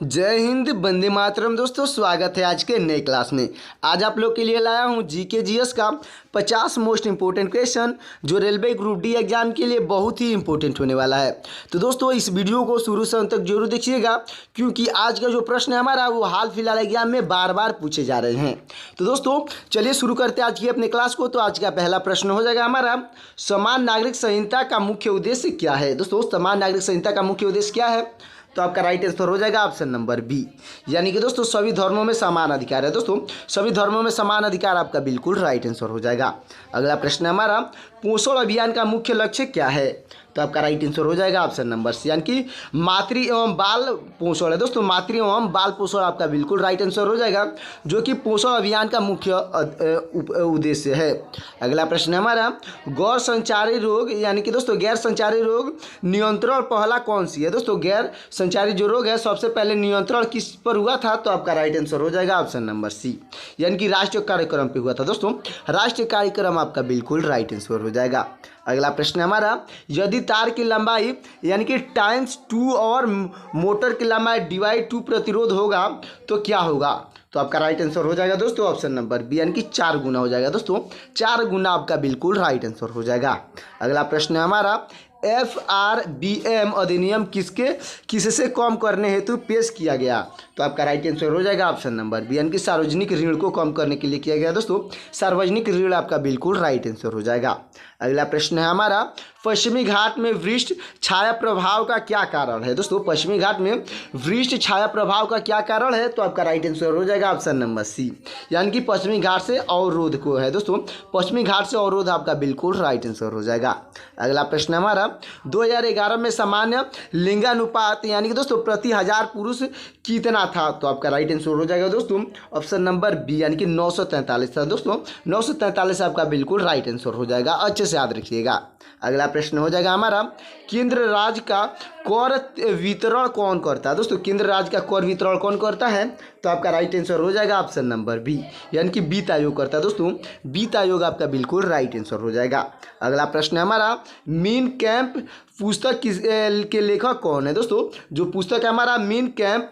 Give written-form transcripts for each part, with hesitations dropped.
जय हिंद, वंदे मातरम। दोस्तों, स्वागत है आज के नए क्लास में। आज आप लोग के लिए लाया हूं जीके जीएस का 50 मोस्ट इंपोर्टेंट क्वेश्चन जो रेलवे ग्रुप डी एग्जाम के लिए बहुत ही इंपॉर्टेंट होने वाला है। तो दोस्तों, इस वीडियो को शुरू से अंत तक जरूर देखिएगा, क्योंकि आज का जो प्रश्न है हमारा वो हाल फिलहाल एग्जाम में बार बार पूछे जा रहे हैं। तो दोस्तों, चलिए शुरू करते हैं आज की अपने क्लास को। तो आज का पहला प्रश्न हो जाएगा हमारा, समान नागरिक संहिता का मुख्य उद्देश्य क्या है। दोस्तों, समान नागरिक संहिता का मुख्य उद्देश्य क्या है? तो आपका राइट आंसर हो जाएगा ऑप्शन नंबर बी, यानी कि दोस्तों सभी धर्मों में समान अधिकार है। दोस्तों, सभी धर्मों में समान अधिकार आपका बिल्कुल राइट आंसर हो जाएगा। अगला प्रश्न हमारा, पोषण अभियान का मुख्य लक्ष्य क्या है। तो आपका राइट आंसर हो जाएगा ऑप्शन नंबर सी, यानी कि मातृ एवं बाल पोषण है। दोस्तों, मातृ एवं बाल पोषण आपका बिल्कुल राइट आंसर हो जाएगा, जो कि पोषण अभियान का मुख्य उद्देश्य है। अगला प्रश्न हमारा, गैर संचारी रोग यानी कि दोस्तों गैर संचारी रोग नियंत्रण पहला कौन सी है। दोस्तों, गैर संचारी जो रोग है सबसे पहले नियंत्रण किस पर हुआ था। तो आपका राइट आंसर हो जाएगा ऑप्शन नंबर सी, यानी कि राष्ट्रीय कार्यक्रम पे हुआ था। दोस्तों, राष्ट्रीय कार्यक्रम आपका बिल्कुल राइट आंसर हो जाएगा। अगला प्रश्न हमारा, यदि तार की लंबाई यानी कि टाइम्स 2 और मोटर की लंबाई डिवाइड 2 प्रतिरोध होगा तो क्या होगा। तो आपका राइट आंसर हो जाएगा दोस्तों ऑप्शन नंबर बी, यानी कि 4 गुना हो जाएगा। दोस्तों, 4 गुना आपका बिल्कुल राइट आंसर हो जाएगा। अगला प्रश्न हमारा, FRBM अधिनियम किससे कम करने हेतु पेश किया गया। तो आपका राइट आंसर हो जाएगा ऑप्शन नंबर बी, यानी कि सार्वजनिक ऋण को कम करने के लिए किया गया। दोस्तों, सार्वजनिक ऋण आपका बिल्कुल राइट आंसर हो जाएगा। अगला प्रश्न है हमारा, पश्चिमी घाट में वृष्ट छाया प्रभाव का क्या कारण है। दोस्तों, पश्चिमी घाट में वृष्ट छाया प्रभाव का क्या कारण है। तो आपका राइट आंसर हो जाएगा ऑप्शन नंबर सी, यानी कि पश्चिमी घाट से अवरोध को है। दोस्तों, पश्चिमी घाट से अवरोध आपका बिल्कुल राइट आंसर हो जाएगा। अगला प्रश्न हमारा, 2011 में सामान्य लिंगानुपात यानी कि दोस्तों प्रति 1000 पुरुष कितना था। तो आपका राइट आंसर हो जाएगा दोस्तों ऑप्शन नंबर बी, यानी कि 943 था। दोस्तों, 943 आपका बिल्कुल राइट आंसर हो जाएगा, अच्छे से याद रखिएगा। अगला प्रश्न हो जाएगा हमारा, केंद्र राज्य का कर वितरण कौन करता है। दोस्तों, केंद्र राज्य का कर वितरण कौन करता है। तो आपका राइट आंसर हो जाएगा ऑप्शन नंबर बी, यानी कि वित्त आयोग करता है। दोस्तों, वित्त आयोग आपका बिल्कुल राइट आंसर हो जाएगा। अगला प्रश्न हमारा, मीन कैंप पुस्तक के लेखक कौन है। दोस्तों, जो पुस्तक है हमारा मीन कैंप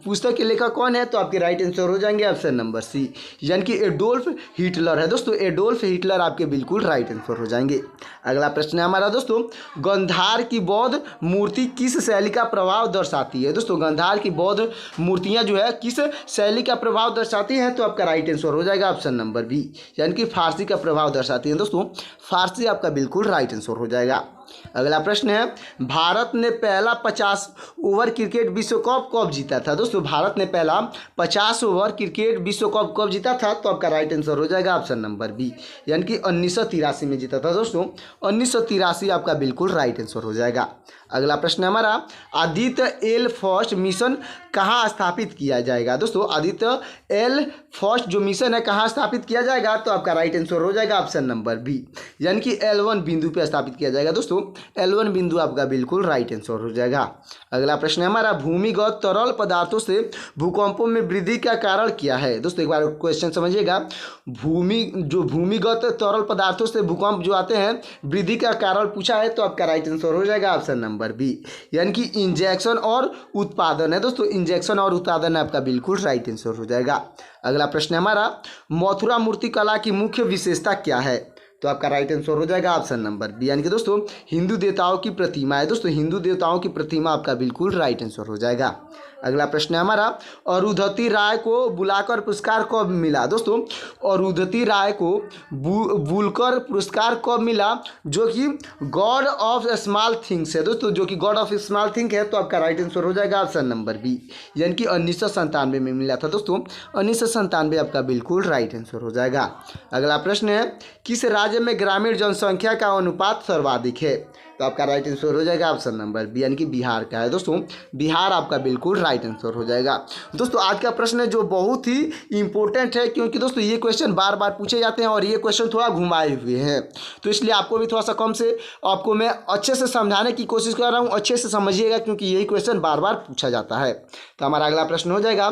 पुस्तक के लेखक कौन है। तो आपके राइट आंसर हो जाएंगे ऑप्शन नंबर सी, यानी कि एडोल्फ हिटलर है। दोस्तों, एडोल्फ हिटलर आपके बिल्कुल राइट आंसर हो जाएंगे। अगला प्रश्न है हमारा दोस्तों, गंधार की बौद्ध मूर्ति किस शैली का प्रभाव दर्शाती है। दोस्तों, गंधार की बौद्ध मूर्तियां जो है किस शैली का प्रभाव दर्शाती हैं। तो आपका राइट आंसर हो जाएगा ऑप्शन नंबर बी, यानी कि फारसी का प्रभाव दर्शाती है। दोस्तों, फारसी आपका बिल्कुल राइट आंसर हो जाएगा। अगला प्रश्न है, भारत ने पहला 50 ओवर क्रिकेट विश्व कप कब जीता था। दोस्तों, भारत ने पहला 50 ओवर क्रिकेट विश्व कप कब जीता था। तो आपका राइट आंसर हो जाएगा ऑप्शन नंबर बी, यानी कि 1983 में जीता था। दोस्तों, 1983 आपका बिल्कुल राइट आंसर हो जाएगा। अगला प्रश्न हमारा, आदित्य एल फर्स्ट मिशन कहाँ स्थापित किया जाएगा। दोस्तों, आदित्य एल फर्स्ट जो मिशन है कहाँ स्थापित किया जाएगा। तो आपका राइट आंसर हो जाएगा ऑप्शन नंबर बी, यानी कि L1 बिंदु पे स्थापित किया जाएगा। दोस्तों, L1 बिंदु आपका बिल्कुल राइट आंसर हो जाएगा। अगला प्रश्न है हमारा, भूमिगत तरल पदार्थों से भूकंपों में वृद्धि का कारण क्या है। दोस्तों, एक बार क्वेश्चन समझिएगा, भूमिगत तरल पदार्थों से भूकंप जो आते हैं वृद्धि का कारण पूछा है। तो आपका राइट आंसर हो जाएगा ऑप्शन नंबर बी, यानी कि इंजेक्शन और उत्पादन है। दोस्तों, इंजेक्शन और उत्पादन आपका बिल्कुल राइट आंसर हो जाएगा। अगला प्रश्न हमारा, मथुरा मूर्ति कला की मुख्य विशेषता क्या है। तो आपका राइट आंसर हो जाएगा ऑप्शन नंबर बी, यानी कि दोस्तों हिंदू देवताओं की प्रतिमा है। दोस्तों, हिंदू देवताओं की प्रतिमा आपका बिल्कुल राइट आंसर हो जाएगा। अगला प्रश्न है हमारा, अरुंधति राय को बुलाकर पुरस्कार कब मिला। दोस्तों, अरुंधति राय को बुलकर पुरस्कार कब मिला, जो कि गॉड ऑफ स्मॉल थिंग्स है। दोस्तों, जो कि गॉड ऑफ स्मॉल थिंग है। तो आपका राइट आंसर हो जाएगा ऑप्शन नंबर बी, यानी कि 1997 में मिला था। दोस्तों, 1997 आपका बिल्कुल राइट आंसर हो जाएगा। अगला प्रश्न है, किस राज्य में ग्रामीण जनसंख्या का अनुपात सर्वाधिक है। तो आपका राइट आंसर हो जाएगा ऑप्शन नंबर बी, यानी कि बिहार का है। दोस्तों, बिहार आपका बिल्कुल राइट आंसर हो जाएगा। दोस्तों, आज का प्रश्न है जो बहुत ही इंपॉर्टेंट है, क्योंकि दोस्तों ये क्वेश्चन बार बार पूछे जाते हैं और ये क्वेश्चन थोड़ा घुमाए हुए हैं। तो इसलिए आपको भी थोड़ा सा कम से आपको मैं अच्छे से समझाने की कोशिश कर रहा हूँ, अच्छे से समझिएगा, क्योंकि यही क्वेश्चन बार बार पूछा जाता है। तो हमारा अगला प्रश्न हो जाएगा,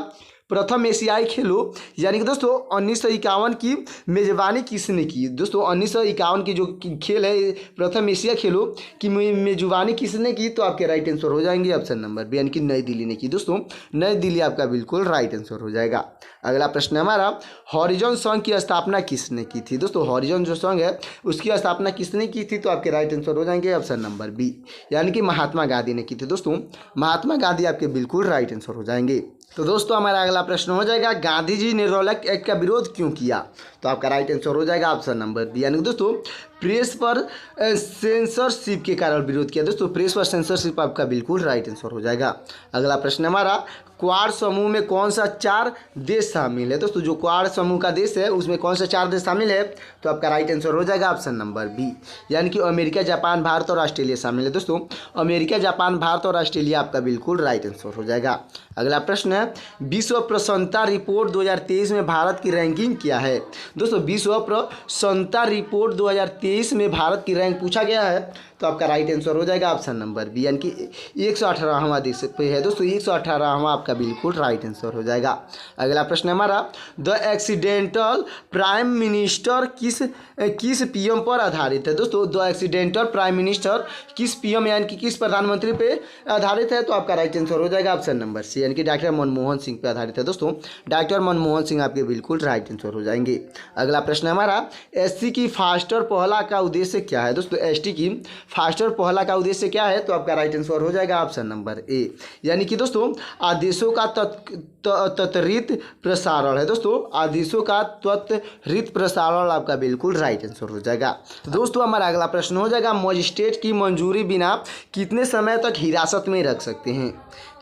प्रथम एशियाई खेलों यानी कि दोस्तों 1951 की मेजबानी किसने की। दोस्तों 1951 की जो खेल है प्रथम एशिया खेलों की मेजबानी किसने की, तो आपके राइट आंसर हो जाएंगे ऑप्शन नंबर बी यानी कि नई दिल्ली ने की। दोस्तों नई दिल्ली आपका बिल्कुल राइट आंसर हो जाएगा। अगला प्रश्न है हमारा, हॉरिजॉन संघ की स्थापना किसने की थी। दोस्तों हॉरिजॉन जो संघ है उसकी स्थापना किसने की थी, तो आपके राइट आंसर हो जाएंगे ऑप्शन नंबर बी यानी कि महात्मा गांधी ने की थी। दोस्तों महात्मा गांधी आपके बिल्कुल राइट आंसर हो जाएंगे। तो दोस्तों हमारा अगला प्रश्न हो जाएगा, गांधी जी ने रॉलेट एक्ट का विरोध क्यों किया, तो आपका राइट आंसर हो जाएगा ऑप्शन नंबर बी यानी कि दोस्तों प्रेस पर सेंसरशिप के कारण विरोध किया। दोस्तों प्रेस पर सेंसरशिप आपका बिल्कुल राइट आंसर हो जाएगा। अगला प्रश्न हमारा, क्वाड समूह में कौन सा 4 देश शामिल है। दोस्तों जो क्वाड समूह का देश है उसमें कौन सा 4 देश शामिल है, तो आपका राइट आंसर हो जाएगा ऑप्शन नंबर बी यानी कि अमेरिका, जापान, भारत और ऑस्ट्रेलिया शामिल है। दोस्तों अमेरिका, जापान, भारत और ऑस्ट्रेलिया आपका बिल्कुल राइट आंसर हो जाएगा। अगला प्रश्न है, विश्व प्रसन्नता रिपोर्ट 2023 में भारत की रैंकिंग क्या है। दोस्तों विश्व प्रसन्नता रिपोर्ट 2023 में भारत की रैंक पूछा गया है, तो आपका राइट आंसर हो जाएगा ऑप्शन नंबर बी यानी कि 118वां देश पे है। दोस्तों 118वां आपका बिल्कुल राइट आंसर हो जाएगा। अगला प्रश्न हमारा, द एक्सीडेंटल प्राइम मिनिस्टर किस पीएम पर आधारित है। दोस्तों द एक्सीडेंटल प्राइम मिनिस्टर किस पीएम यानी कि किस प्रधानमंत्री पे आधारित है, तो आपका राइट आंसर हो जाएगा ऑप्शन नंबर सी यानी कि डॉक्टर मनमोहन सिंह पे आधारित है। दोस्तों डॉक्टर मनमोहन सिंह आपके बिल्कुल राइट आंसर हो जाएंगे। अगला प्रश्न हमारा, एसटी की फास्टर पहला का उद्देश्य क्या है। दोस्तों एसटी की फास्टर पहला का उद्देश्य क्या है, तो आपका राइट आंसर हो जाएगा ऑप्शन नंबर ए यानी कि दोस्तों आदेशों का त्वरित प्रसारण है। दोस्तों आदेशों का त्वरित प्रसारण आपका बिल्कुल राइट आंसर हो जाएगा। तो दोस्तों हमारा अगला प्रश्न हो जाएगा, मजिस्ट्रेट की मंजूरी बिना कितने समय तक हिरासत में रख सकते हैं।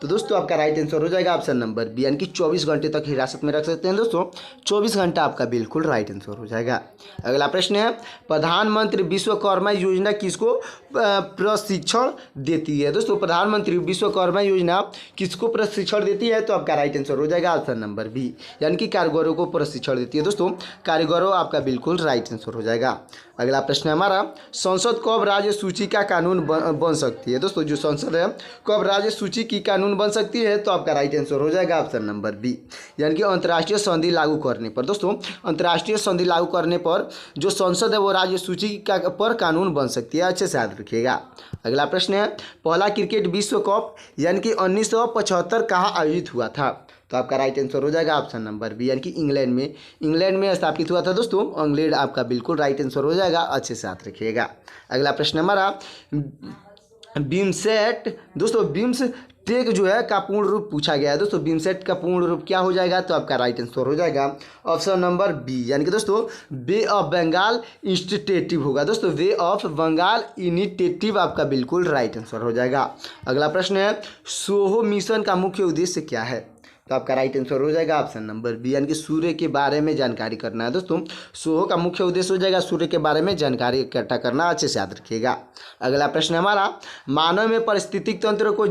तो दोस्तों आपका राइट आंसर हो जाएगा ऑप्शन नंबर बी यानी कि 24 घंटे तक हिरासत में रख सकते हैं। दोस्तों 24 घंटा आपका बिल्कुल राइट आंसर हो जाएगा। अगला प्रश्न है, प्रधानमंत्री विश्वकर्मा योजना किसको प्रशिक्षण देती है। दोस्तों प्रधानमंत्री विश्वकर्मा योजना किसको प्रशिक्षण देती है, तो आपका राइट आंसर हो जाएगा ऑप्शन नंबर बी यानी कि कारीगरों को प्रशिक्षण देती है। दोस्तों कारीगरों आपका बिल्कुल राइट आंसर हो जाएगा। अगला प्रश्न है हमारा, संसद कब राज्य सूची का कानून बन सकती है। दोस्तों जो संसद है कब राज्य सूची की कानून बन सकती है, तो आपका राइट आंसर हो जाएगा ऑप्शन नंबर बी यानी कि अंतर्राष्ट्रीय संधि लागू करने पर। दोस्तों अंतर्राष्ट्रीय संधि लागू करने पर जो संसद है वो राज्य सूची का पर कानून बन सकती है, अच्छे से याद रखिएगा। अगला प्रश्न है, पहला क्रिकेट विश्व कप यानी कि 1975 कहाँ आयोजित हुआ था, तो आपका राइट आंसर हो जाएगा ऑप्शन नंबर बी यानी कि इंग्लैंड में स्थापित हुआ था। दोस्तों इंग्लैंड आपका बिल्कुल राइट आंसर हो जाएगा, अच्छे से याद रखिएगा। अगला प्रश्न हमारा, बिमसेट। दोस्तों बिम्सटेक जो है का पूर्ण रूप पूछा गया है। दोस्तों बिमसेट का पूर्ण रूप क्या हो जाएगा, तो आपका राइट आंसर हो जाएगा ऑप्शन नंबर बी यानी कि दोस्तों बे ऑफ बंगाल इनिशिएटिव होगा। दोस्तों बे ऑफ बंगाल इनिशिएटिव आपका बिल्कुल राइट आंसर हो जाएगा। अगला प्रश्न है, सोहो मिशन का मुख्य उद्देश्य क्या है, तो आपका राइट आंसर हो जाएगा ऑप्शन नंबर बी यानी कि सूर्य के बारे में जानकारी करना है। दोस्तों सोहो का मुख्य उद्देश्य हो जाएगा सूर्य के बारे में जानकारी इकट्ठा करना, अच्छे से याद रखिएगा। अगला प्रश्न हमारा, मानव में पारिस्थितिक तंत्र को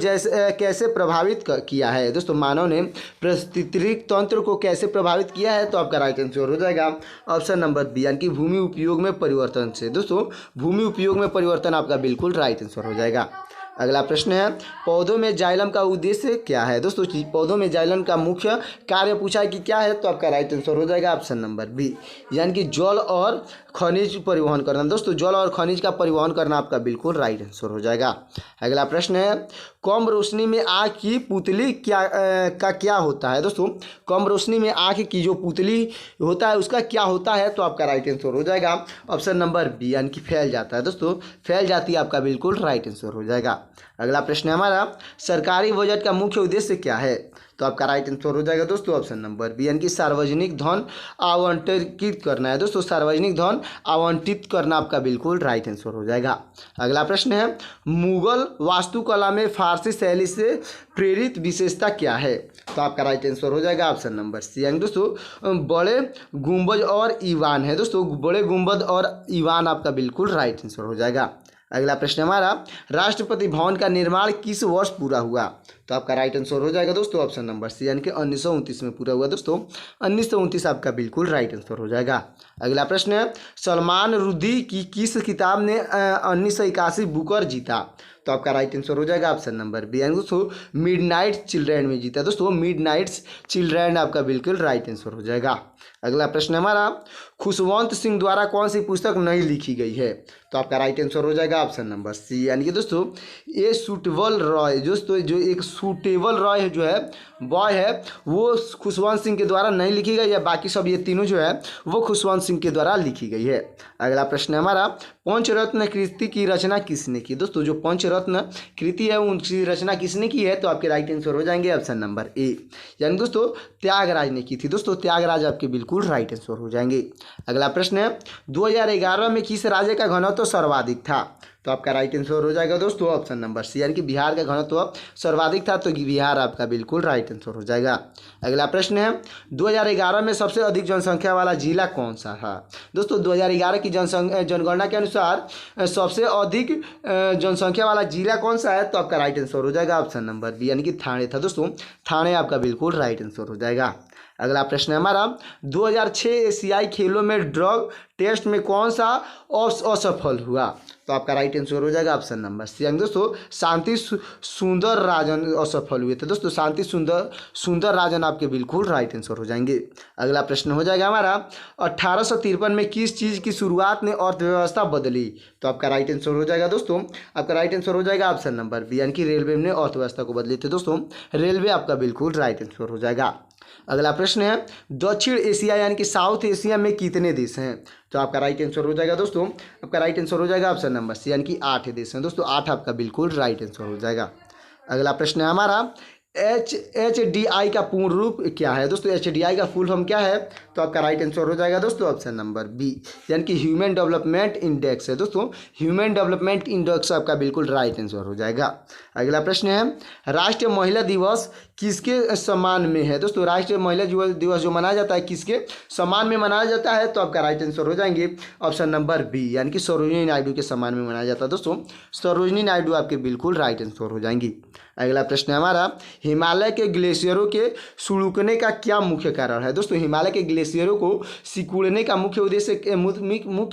कैसे प्रभावित किया है। दोस्तों मानव ने पारिस्थितिक तंत्र को कैसे प्रभावित किया है, तो आपका राइट आंसर हो जाएगा ऑप्शन नंबर बी यानी कि भूमि उपयोग में परिवर्तन से। दोस्तों भूमि उपयोग में परिवर्तन आपका बिल्कुल राइट आंसर हो जाएगा। अगला प्रश्न है, पौधों में जाइलम का उद्देश्य क्या है। दोस्तों पौधों में जाइलम का मुख्य कार्य पूछा है कि क्या है, तो आपका राइट आंसर हो जाएगा ऑप्शन नंबर बी यानी कि जल और खनिज परिवहन करना। दोस्तों जल और खनिज का परिवहन करना आपका बिल्कुल राइट आंसर हो जाएगा। अगला प्रश्न है, कम रोशनी में आँख की पुतली क्या होता है। दोस्तों कम रोशनी में आँख की जो पुतली होता है उसका क्या होता है, तो आपका राइट आंसर हो जाएगा ऑप्शन नंबर बी यानी कि फैल जाता है। दोस्तों फैल जाती है आपका बिल्कुल राइट आंसर हो जाएगा। अगला प्रश्न है हमारा, सरकारी बजट का मुख्य उद्देश्य क्या है, तो आपका राइट आंसर हो जाएगा दोस्तों ऑप्शन नंबर बी यानी कि सार्वजनिक धन आवंटित करना है। दोस्तों सार्वजनिक धन आवंटित करना आपका बिल्कुल राइट आंसर हो जाएगा। अगला प्रश्न है, मुगल वास्तुकला में फारसी शैली से प्रेरित विशेषता क्या है, तो आपका राइट आंसर हो जाएगा ऑप्शन नंबर सी यानी दोस्तों बड़े गुंबद और ईवान है। दोस्तों बड़े गुंबद और ईवान आपका बिल्कुल राइट आंसर हो जाएगा। अगला प्रश्न हमारा, राष्ट्रपति भवन का निर्माण किस वर्ष पूरा हुआ, तो आपका राइट आंसर हो जाएगा दोस्तों ऑप्शन नंबर सी यानी कि 1929 में पूरा हुआ। दोस्तों 1929 आपका बिल्कुल राइट आंसर हो जाएगा। अगला प्रश्न है, सलमान रुश्दी की किस किताब ने 1981 बुकर जीता, तो तो आपका राइट आंसर हो जाएगा ऑप्शन नंबर बी। यानी दोस्तों मिडनाइट चिल्ड्रन में जीता है दोस्तों, मिडनाइट्स चिल्ड्रन आपका बिल्कुल राइट आंसर हो जाएगा। अगला प्रश्न हमारा, खुशवंत सिंह द्वारा कौन सी पुस्तक नहीं लिखी गई है? तो आपका राइट आंसर हो जाएगा ऑप्शन नंबर सी। यानी कि दोस्तों ये सूटेबल रॉय दोस्तों, जो एक सूटेबल रॉय जो है बॉय है, वो खुशवंत सिंह के द्वारा नहीं लिखी गई है, बाकी सब ये तीनों जो है वो खुशवंत सिंह के द्वारा लिखी गई है। अगला प्रश्न हमारा, पंचरत्न कृति की रचना किसने की? दोस्तों जो पंचरत्न कृति है उनकी रचना किसने की है? तो आपके राइट आंसर हो जाएंगे ऑप्शन नंबर ए। यानी दोस्तों त्यागराज ने की थी दोस्तों, त्यागराज आपके बिल्कुल राइट आंसर हो जाएंगे। अगला प्रश्न है, 2011 में किस राज्य का घनत्व सर्वाधिक था? तो आपका राइट आंसर हो जाएगा दोस्तों ऑप्शन नंबर सी। यानी कि बिहार का घनत्व सर्वाधिक था, तो बिहार आपका बिल्कुल राइट आंसर हो जाएगा। अगला प्रश्न है, 2011 में सबसे अधिक जनसंख्या वाला जिला कौन सा था? दोस्तों 2011 की जनगणना के अनुसार सबसे अधिक जनसंख्या वाला जिला कौन सा है? तो आपका राइट आंसर हो जाएगा ऑप्शन नंबर बी, यानी कि थाने था दोस्तों, थाने आपका बिल्कुल राइट आंसर हो जाएगा। अगला प्रश्न है हमारा, 2006 एशियाई खेलों में ड्रग टेस्ट में कौन सा असफल हुआ? तो आपका राइट आंसर हो जाएगा ऑप्शन नंबर सी। यानी दोस्तों शांति सुंदर राजन असफल हुए थे दोस्तों, शांति सुंदर राजन आपके बिल्कुल राइट आंसर हो जाएंगे। अगला प्रश्न हो जाएगा हमारा, 1853 में किस चीज़ की शुरुआत ने अर्थव्यवस्था बदली? तो आपका राइट आंसर हो जाएगा दोस्तों, आपका राइट आंसर हो जाएगा ऑप्शन नंबर बी, यानी कि रेलवे ने अर्थव्यवस्था को बदली थी दोस्तों, रेलवे आपका बिल्कुल राइट आंसर हो जाएगा। अगला प्रश्न है, दक्षिण एशिया यानी कि साउथ एशिया में कितने देश हैं? तो आपका राइट आंसर हो जाएगा दोस्तों, आपका राइट आंसर हो जाएगा ऑप्शन नंबर सी, यानी कि 8 देश हैं दोस्तों, 8 आपका बिल्कुल राइट आंसर हो जाएगा। अगला प्रश्न है हमारा, HDI का पूर्ण रूप क्या है? दोस्तों HDI का फुल फॉर्म क्या है? तो आपका राइट आंसर हो जाएगा दोस्तों ऑप्शन नंबर बी, यानी कि ह्यूमन डेवलपमेंट इंडेक्स है दोस्तों, ह्यूमन डेवलपमेंट इंडेक्स आपका बिल्कुल राइट आंसर हो जाएगा। अगला प्रश्न है, राष्ट्रीय महिला दिवस किसके सम्मान में है? दोस्तों राष्ट्रीय महिला दिवस जो मनाया जाता है किसके सम्मान में मनाया जाता है? तो आपका राइट आंसर हो जाएंगे ऑप्शन नंबर बी, यानी कि सरोजिनी नायडू के सम्मान में मनाया जाता है दोस्तों, सरोजिनी नायडू आपके बिल्कुल राइट आंसर हो जाएंगी। अगला प्रश्न है हमारा, हिमालय के ग्लेशियरों के सिकुड़ने का क्या मुख्य कारण है? दोस्तों हिमालय के ग्लेशियरों को सिकुड़ने का मुख्य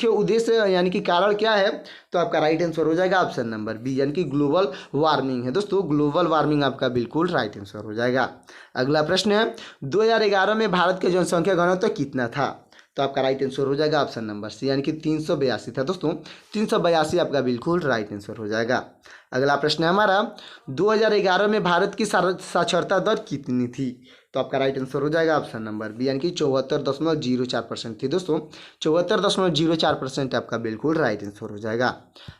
उद्देश्य यानी कि कारण क्या है? तो आपका राइट आंसर हो जाएगा ऑप्शन नंबर बी, यानी कि ग्लोबल वार्मिंग है दोस्तों, ग्लोबल वार्मिंग आपका बिल्कुल राइट आंसर हो जाएगा। अगला प्रश्न है, 2011 में भारत के जनसंख्या घनत्व कितना था? तो आपका राइट आंसर हो जाएगा ऑप्शन नंबर सी, यानी कि 382 था दोस्तों, 382 आपका बिल्कुल राइट आंसर हो जाएगा। अगला प्रश्न है हमारा, 2011 में भारत की साक्षरता दर कितनी थी? तो आपका राइट आंसर हो जाएगा ऑप्शन नंबर बी, यानी कि 74.04% थी दोस्तों, 74.04% आपका बिल्कुल राइट आंसर हो जाएगा।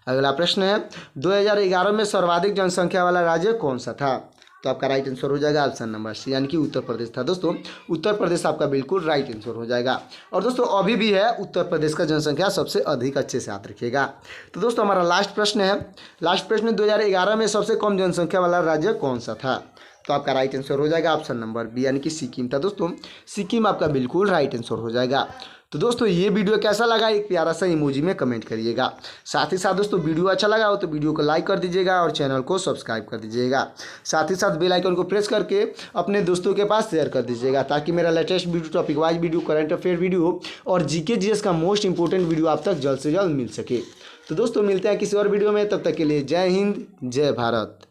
अगला प्रश्न है, 2011 में सर्वाधिक जनसंख्या वाला राज्य कौन सा था? तो आपका राइट आंसर हो जाएगा ऑप्शन नंबर सी, यानी कि उत्तर प्रदेश था दोस्तों, उत्तर प्रदेश आपका बिल्कुल राइट आंसर हो जाएगा। और दोस्तों अभी भी है उत्तर प्रदेश का जनसंख्या सबसे अधिक, अच्छे से याद रखिएगा। तो दोस्तों हमारा लास्ट प्रश्न है, लास्ट प्रश्न 2011 में सबसे कम जनसंख्या वाला राज्य कौन सा था? तो आपका राइट आंसर हो जाएगा ऑप्शन नंबर बी, यानी कि सिक्किम था दोस्तों, सिक्किम आपका बिल्कुल राइट आंसर हो जाएगा। तो दोस्तों ये वीडियो कैसा लगा एक प्यारा सा इमोजी में कमेंट करिएगा। साथ ही साथ दोस्तों वीडियो अच्छा लगा हो तो वीडियो को लाइक कर दीजिएगा और चैनल को सब्सक्राइब कर दीजिएगा। साथ ही साथ बेल आइकन को प्रेस करके अपने दोस्तों के पास शेयर कर दीजिएगा, ताकि मेरा latest video, topic wise video, current affair video और जीके जीएस का मोस्ट इंपॉर्टेंट वीडियो आप तक जल्द से जल्द मिल सके। तो दोस्तों मिलते हैं किसी और वीडियो में, तब तक के लिए जय हिंद, जय भारत।